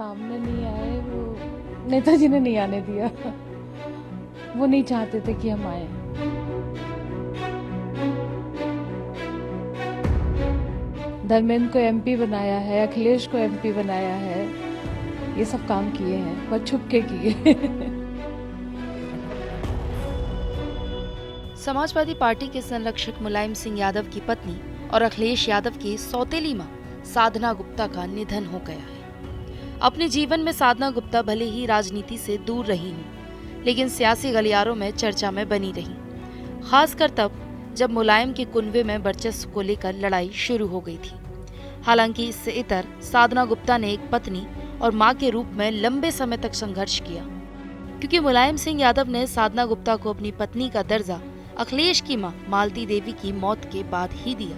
सामने नहीं आए, वो नेताजी ने नहीं आने दिया। वो नहीं चाहते थे कि हम आए। धर्मेंद्र को एमपी बनाया है, अखिलेश को एमपी बनाया है, ये सब काम किए हैं, पर छुप के किए। समाजवादी पार्टी के संरक्षक मुलायम सिंह यादव की पत्नी और अखिलेश यादव की सौतेली मां साधना गुप्ता का निधन हो गया है। अपने जीवन में साधना गुप्ता भले ही राजनीति से दूर रही हूँ, लेकिन सियासी गलियारों में चर्चा में बनी रही, खासकर तब जब मुलायम के कुनबे में वर्चस्व को लेकर लड़ाई शुरू हो गई थी। हालांकि इससे इतर साधना गुप्ता ने एक पत्नी और मां के रूप में लंबे समय तक संघर्ष किया, क्योंकि मुलायम सिंह यादव ने साधना गुप्ता को अपनी पत्नी का दर्जा अखिलेश की मां मालती देवी की मौत के बाद ही दिया।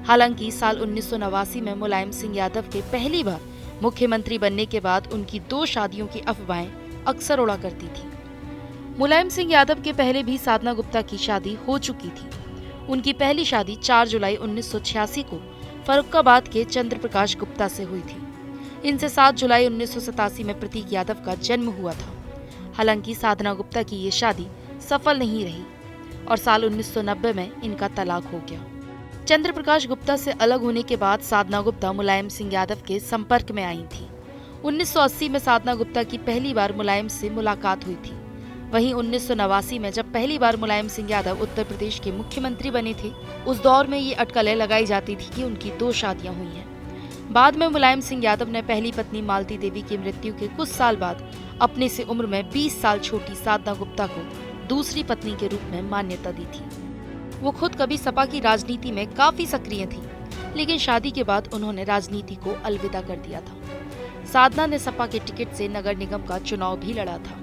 हालांकि साल 1989 में मुलायम सिंह यादव के पहली बार मुख्यमंत्री बनने के बाद उनकी 2 शादियों की अफवाहें अक्सर उड़ा करती थी। मुलायम सिंह यादव के पहले भी साधना गुप्ता की शादी हो चुकी थी। उनकी पहली शादी 4 जुलाई 1986 को फर्रुखाबाद के चंद्र प्रकाश गुप्ता से हुई थी। इनसे 7 जुलाई 1987 में प्रतीक यादव का जन्म हुआ था। हालांकि साधना गुप्ता की ये शादी सफल नहीं रही और साल 1990 में इनका तलाक हो गया। चंद्र प्रकाश गुप्ता से अलग होने के बाद साधना गुप्ता मुलायम सिंह यादव के संपर्क में आई थी। 1980 में साधना गुप्ता की पहली बार मुलायम से मुलाकात हुई थी। वहीं 1989 में जब पहली बार मुलायम सिंह यादव उत्तर प्रदेश के मुख्यमंत्री बने थे, उस दौर में ये अटकलें लगाई जाती थी कि उनकी 2 शादियां हुई हैं। बाद में मुलायम सिंह यादव ने पहली पत्नी मालती देवी की मृत्यु के कुछ साल बाद अपने से उम्र में 20 साल छोटी साधना गुप्ता को दूसरी पत्नी के रूप में मान्यता दी थी। वो खुद कभी सपा की राजनीति में काफी सक्रिय थी, लेकिन शादी के बाद उन्होंने राजनीति को अलविदा कर दिया था। साधना ने सपा के टिकट से नगर निगम का चुनाव भी लड़ा था।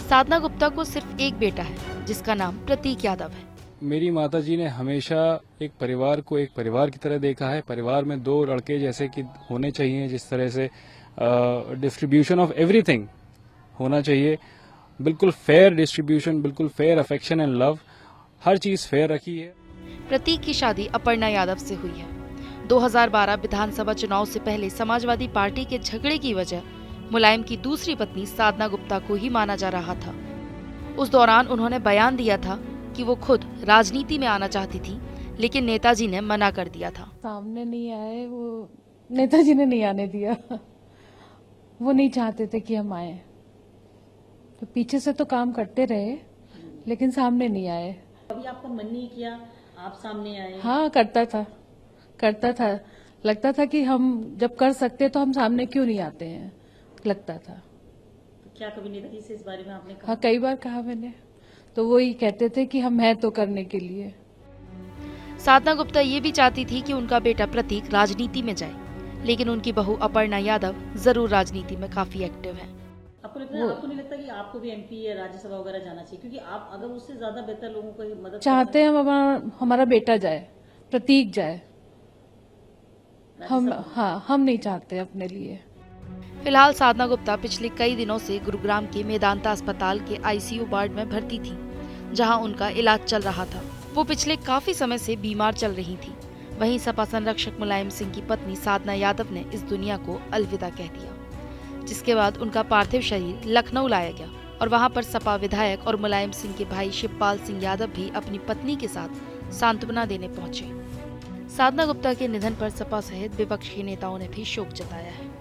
साधना गुप्ता को सिर्फ एक बेटा है, जिसका नाम प्रतीक यादव है। मेरी माताजी ने हमेशा एक परिवार को एक परिवार की तरह देखा है। परिवार में 2 लड़के जैसे कि होने चाहिए, जिस तरह से डिस्ट्रीब्यूशन ऑफ एवरीथिंग होना चाहिए, बिल्कुल फेयर डिस्ट्रीब्यूशन, बिल्कुल फेयर अफेक्शन एंड लव, हर चीज फेयर रखी है। प्रतीक की शादी अपर्णा यादव से हुई है। 2012 विधानसभा चुनाव से पहले समाजवादी पार्टी के झगड़े की वजह मुलायम की दूसरी पत्नी साधना गुप्ता को ही माना जा रहा था। उस दौरान उन्होंने बयान दिया था कि वो खुद राजनीति में आना चाहती थी, लेकिन नेताजी ने मना कर दिया था। सामने नहीं आए, वो नेताजी ने नहीं आने दिया। वो नहीं चाहते थे कि हम आए, तो पीछे से तो काम करते रहे, लेकिन सामने नहीं आए। कभी आपका मन नहीं किया आप सामने आए? हाँ, करता था। लगता था कि हम जब कर सकते तो हम सामने क्यों नहीं आते हैं, लगता था। तो क्या कभी नेताजी से इस बारे में आपने कहा? हाँ, कई बार कहा मैंने, तो वही कहते थे कि हम हैं तो करने के लिए। साधना गुप्ता ये भी चाहती थी कि उनका बेटा प्रतीक राजनीति में जाए, लेकिन उनकी बहू अपर्णा यादव जरूर राजनीति में काफी एक्टिव है। आपको नहीं लगता कि आपको भी एमपी या राज्यसभा वगैरह जाना चाहिए, क्योंकि आप अगर उससे ज्यादा बेहतर लोगों को मदद चाहते हैं हमारा बेटा जाए, प्रतीक जाए। हम नहीं चाहते अपने लिए। फिलहाल साधना गुप्ता पिछले कई दिनों से गुरुग्राम के मेदांता अस्पताल के आईसीयू वार्ड में भर्ती थी, जहां उनका इलाज चल रहा था। वो पिछले काफी समय से बीमार चल रही थी। वहीं सपा संरक्षक मुलायम सिंह की पत्नी साधना यादव ने इस दुनिया को अलविदा कह दिया, जिसके बाद उनका पार्थिव शरीर लखनऊ लाया गया और वहां पर सपा विधायक और मुलायम सिंह के भाई शिवपाल सिंह यादव भी अपनी पत्नी के साथ सांत्वना देने पहुंचे। साधना गुप्ता के निधन पर सपा सहित विपक्ष के नेताओं ने भी शोक जताया है।